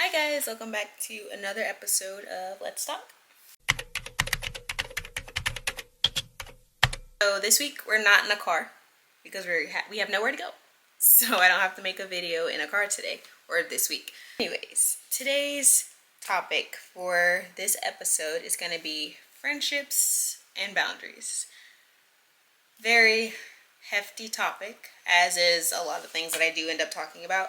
Hi guys, welcome back to another episode of Let's Talk. So this week we're not in a car because we have nowhere to go. So I don't have to make a video in a car today or this week. Anyways, today's topic for this episode is going to be friendships and boundaries. Very hefty topic, as is a lot of things that I do end up talking about,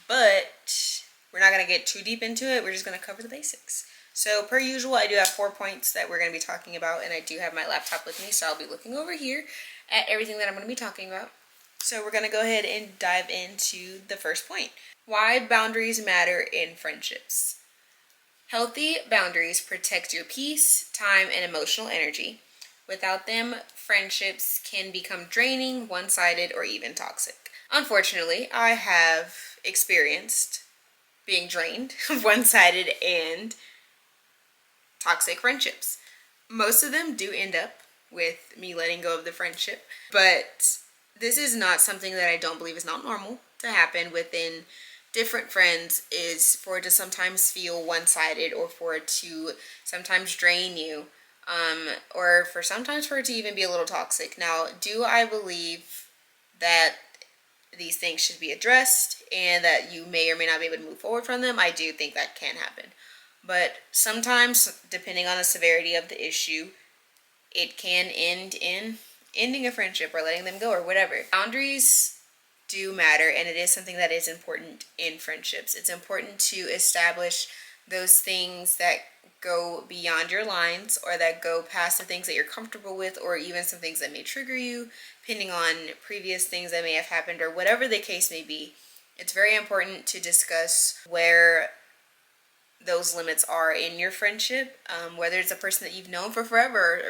but we're not going to get too deep into it. We're just going to cover the basics. So per usual, I do have 4 points that we're going to be talking about, and I do have my laptop with me, so I'll be looking over here at everything that I'm going to be talking about. So we're going to go ahead and dive into the first point. Why boundaries matter in friendships. Healthy boundaries protect your peace, time, and emotional energy. Without them, friendships can become draining, one-sided, or even toxic. Unfortunately, I have experienced being drained, one-sided, and toxic friendships. Most of them do end up with me letting go of the friendship, but this is not something that I don't believe is not normal to happen within different friends, is for it to sometimes feel one-sided, or for it to sometimes drain you, or sometimes for it to even be a little toxic. Now, do I believe that these things should be addressed and that you may or may not be able to move forward from them? I do think that can happen. But sometimes, depending on the severity of the issue, it can end in ending a friendship or letting them go or whatever. Boundaries do matter, and it is something that is important in friendships. It's important to establish those things that go beyond your lines, or that go past the things that you're comfortable with, or even some things that may trigger you, depending on previous things that may have happened, or whatever the case may be. It's very important to discuss where those limits are in your friendship, whether it's a person that you've known for forever,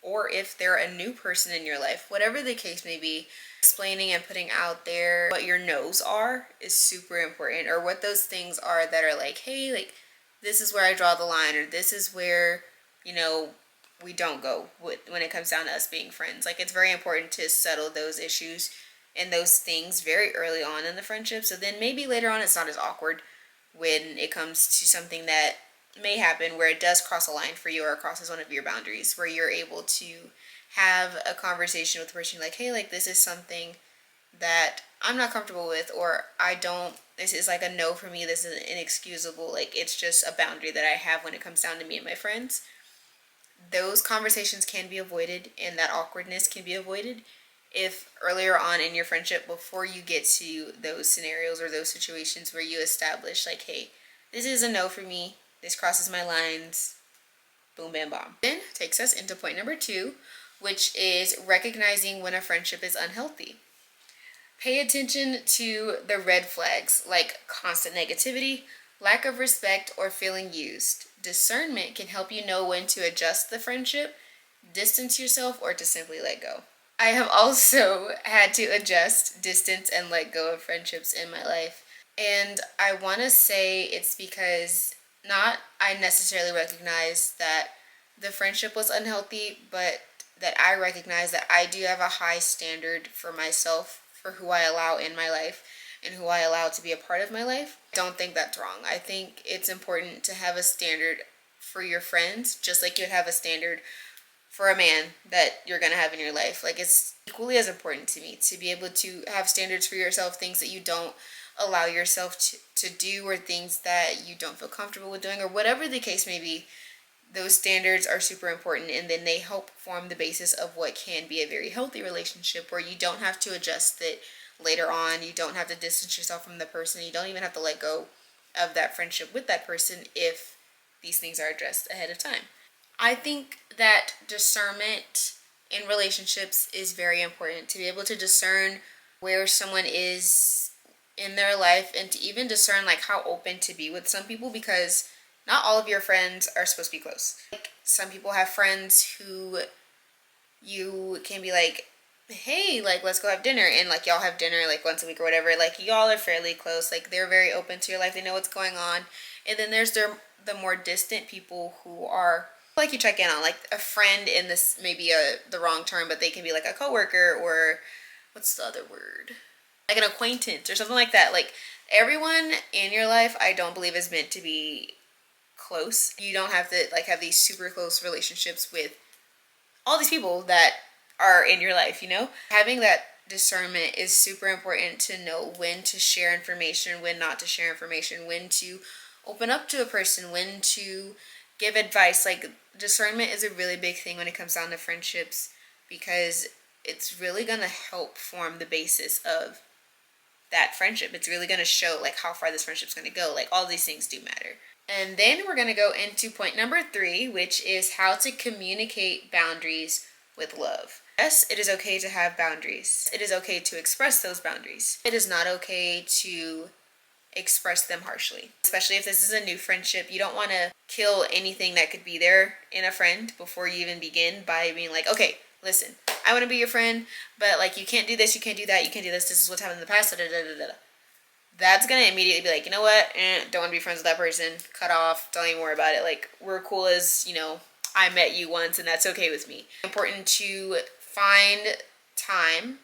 or if they're a new person in your life. Whatever the case may be, explaining and putting out there what your no's are is super important, or what those things are that are like, hey, like, this is where I draw the line, or this is where, we don't go when it comes down to us being friends. Like, it's very important to settle those issues and those things very early on in the friendship, so then maybe later on it's not as awkward when it comes to something that may happen where it does cross a line for you, or crosses one of your boundaries, where you're able to have a conversation with the person like, hey, like, this is something that I'm not comfortable with, or this is like a no for me, this is inexcusable, like, it's just a boundary that I have when it comes down to me and my friends. Those conversations can be avoided, and that awkwardness can be avoided if earlier on in your friendship, before you get to those scenarios or those situations where you establish like, hey, this is a no for me, this crosses my lines, boom, bam, bomb. Then takes us into point number 2, which is recognizing when a friendship is unhealthy. Pay attention to the red flags, like constant negativity, lack of respect, or feeling used. Discernment can help you know when to adjust the friendship, distance yourself, or to simply let go. I have also had to adjust, distance, and let go of friendships in my life. And I want to say it's because not I necessarily recognize that the friendship was unhealthy, but that I recognize that I do have a high standard for myself, for who I allow in my life and who I allow to be a part of my life. I don't think that's wrong. I think it's important to have a standard for your friends, just like you'd have a standard for a man that you're going to have in your life. Like, it's equally as important to me to be able to have standards for yourself, things that you don't allow yourself to do, or things that you don't feel comfortable with doing, or whatever the case may be. Those standards are super important, and then they help form the basis of what can be a very healthy relationship, where you don't have to adjust it later on. You don't have to distance yourself from the person. You don't even have to let go of that friendship with that person if these things are addressed ahead of time. I think that discernment in relationships is very important, to be able to discern where someone is in their life, and to even discern like how open to be with some people, because not all of your friends are supposed to be close. Like, some people have friends who you can be like, hey, like, let's go have dinner, and like, y'all have dinner like once a week or whatever, like, y'all are fairly close, like, they're very open to your life, they know what's going on. And then there's the more distant people who are like, you check in on, like, a friend, in this maybe the wrong term, but they can be like a coworker, or what's the other word, like an acquaintance or something like that. Like, everyone in your life, I don't believe is meant to be close. You don't have to like have these super close relationships with all these people that are in your life, you know? Having that discernment is super important to know when to share information, when not to share information, when to open up to a person, when to give advice. Like, discernment is a really big thing when it comes down to friendships, because it's really going to help form the basis of that friendship. It's really going to show like how far this friendship's going to go. Like, all these things do matter. And then we're going to go into point number 3, which is how to communicate boundaries with love. Yes, it is okay to have boundaries. It is okay to express those boundaries. It is not okay to express them harshly. Especially if this is a new friendship, you don't want to kill anything that could be there in a friend before you even begin by being like, okay, listen, I want to be your friend, but like, you can't do this, you can't do that, you can't do this is what's happened in the past, da, da, da, da, da. That's going to immediately be like, you know what, don't want to be friends with that person, cut off, don't even worry about it. Like, we're cool as, you know, I met you once and that's okay with me. Important to find time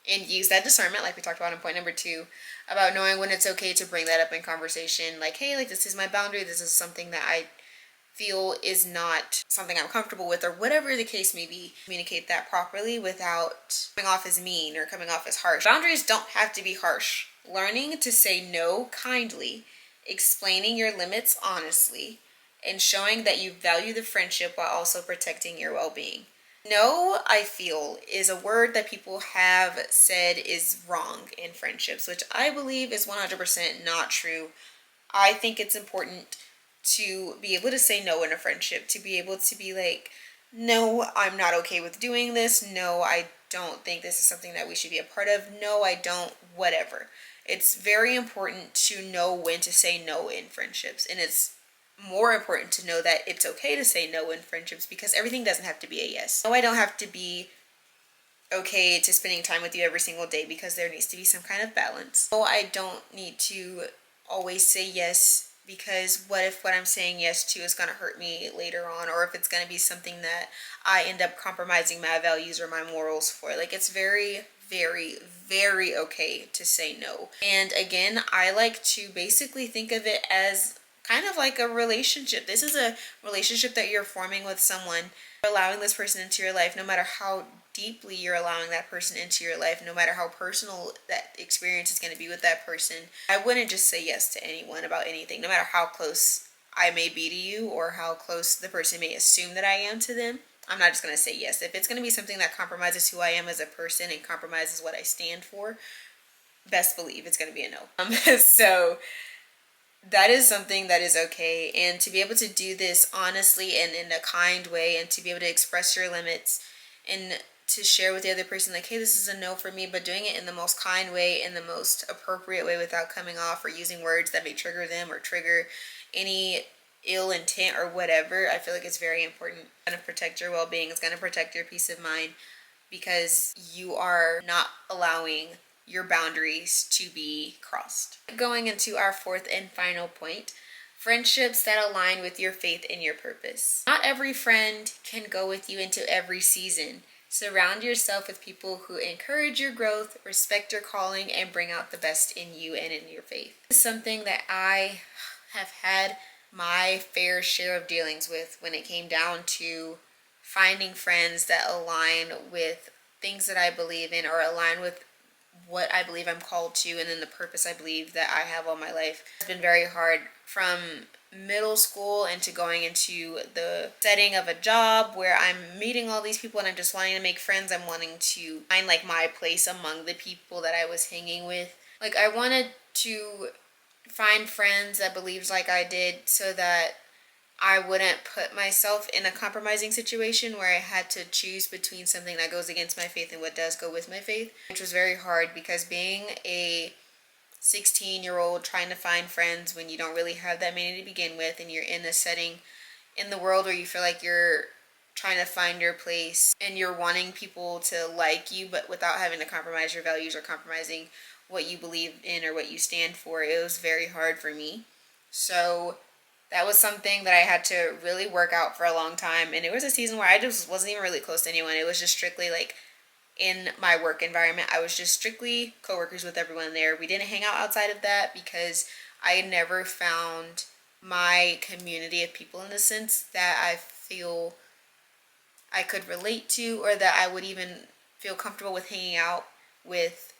and use that discernment, like we talked about in point number 2, about knowing when it's okay to bring that up in conversation. Like, hey, like, this is my boundary, this is something that I feel is not something I'm comfortable with, or whatever the case may be. Communicate that properly without coming off as mean or coming off as harsh. Boundaries don't have to be harsh. Learning to say no kindly, explaining your limits honestly, and showing that you value the friendship while also protecting your well-being. No, I feel, is a word that people have said is wrong in friendships, which I believe is 100% not true. I think it's important to be able to say no in a friendship, to be able to be like, no, I'm not okay with doing this. No, I don't think this is something that we should be a part of. No, I don't, whatever. It's very important to know when to say no in friendships, and it's more important to know that it's okay to say no in friendships, because everything doesn't have to be a yes. No, I don't have to be okay to spending time with you every single day, because there needs to be some kind of balance. No, I don't need to always say yes, because what if what I'm saying yes to is going to hurt me later on, or if it's going to be something that I end up compromising my values or my morals for. Like, it's very, very, very okay to say no. And again, I like to basically think of it as kind of like a relationship. This is a relationship that you're forming with someone. You're allowing this person into your life, no matter how deeply you're allowing that person into your life, no matter how personal that experience is going to be with that person. I wouldn't just say yes to anyone about anything, no matter how close I may be to you or how close the person may assume that I am to them. I'm not just going to say yes. If it's going to be something that compromises who I am as a person and compromises what I stand for, best believe it's going to be a no. So that is something that is okay. And to be able to do this honestly and in a kind way, and to be able to express your limits and to share with the other person, like, hey, this is a no for me, but doing it in the most kind way, in the most appropriate way, without coming off or using words that may trigger them or trigger any ill intent or whatever. I feel like it's very important. It's going to protect your well-being. It's going to protect your peace of mind, because you are not allowing your boundaries to be crossed. Going into our 4th and final point, friendships that align with your faith and your purpose. Not every friend can go with you into every season. Surround yourself with people who encourage your growth, respect your calling, and bring out the best in you and in your faith. This is something that I have had my fair share of dealings with when it came down to finding friends that align with things that I believe in, or align with what I believe I'm called to, and then the purpose I believe that I have all my life. It's been very hard from middle school into going into the setting of a job where I'm meeting all these people and I'm just wanting to make friends. I'm wanting to find like my place among the people that I was hanging with. Like, I wanted to find friends that believed like I did, so that I wouldn't put myself in a compromising situation where I had to choose between something that goes against my faith and what does go with my faith, which was very hard, because being a 16-year-old trying to find friends when you don't really have that many to begin with, and you're in a setting in the world where you feel like you're trying to find your place and you're wanting people to like you, but without having to compromise your values or compromising what you believe in or what you stand for, it was very hard for me. So that was something that I had to really work out for a long time. And it was a season where I just wasn't even really close to anyone. It was just strictly like in my work environment. I was just strictly coworkers with everyone there. We didn't hang out outside of that because I never found my community of people in the sense that I feel I could relate to, or that I would even feel comfortable with hanging out with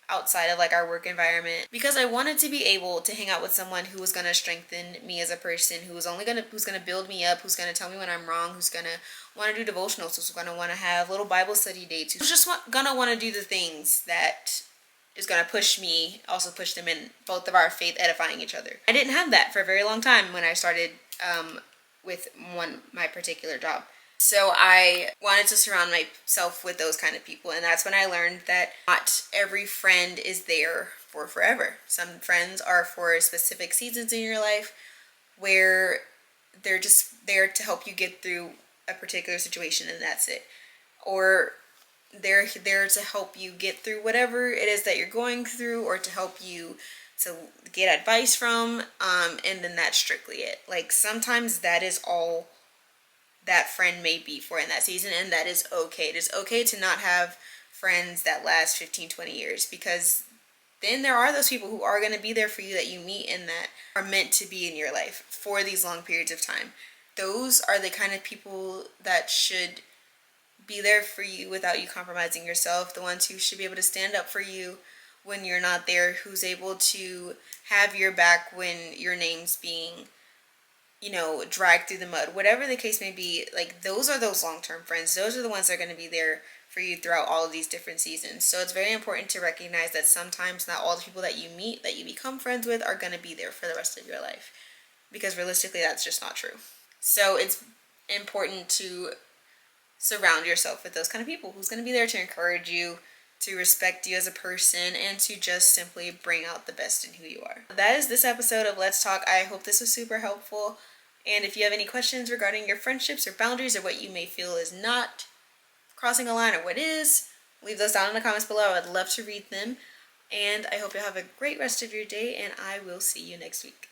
outside of like our work environment, because I wanted to be able to hang out with someone who was going to strengthen me as a person, who's going to build me up, who's going to tell me when I'm wrong, who's going to want to do devotionals, who's going to want to have little Bible study dates, who's just going to want to do the things that is going to push me, also push them in both of our faith, edifying each other. I didn't have that for a very long time when I started with my particular job. So I wanted to surround myself with those kind of people, and that's when I learned that not every friend is there for forever. Some friends are for specific seasons in your life where they're just there to help you get through a particular situation, and that's it. Or they're there to help you get through whatever it is that you're going through, or to help you to get advice from, and then that's strictly it. Like, sometimes that is all that friend may be for in that season, and that is okay. It is okay to not have friends that last 15-20 years, because then there are those people who are going to be there for you that you meet and that are meant to be in your life for these long periods of time. Those are the kind of people that should be there for you without you compromising yourself, the ones who should be able to stand up for you when you're not there, who's able to have your back when your name's being dragged through the mud, whatever the case may be. Like, those are those long-term friends. Those are the ones that are going to be there for you throughout all of these different seasons. So it's very important to recognize that sometimes not all the people that you meet, that you become friends with, are going to be there for the rest of your life, because realistically that's just not true. So it's important to surround yourself with those kind of people who's going to be there to encourage you, to respect you as a person, and to just simply bring out the best in who you are. That is this episode of Let's Talk. I hope this was super helpful. And if you have any questions regarding your friendships or boundaries, or what you may feel is not crossing a line or what is, leave those down in the comments below. I would love to read them. And I hope you have a great rest of your day, and I will see you next week.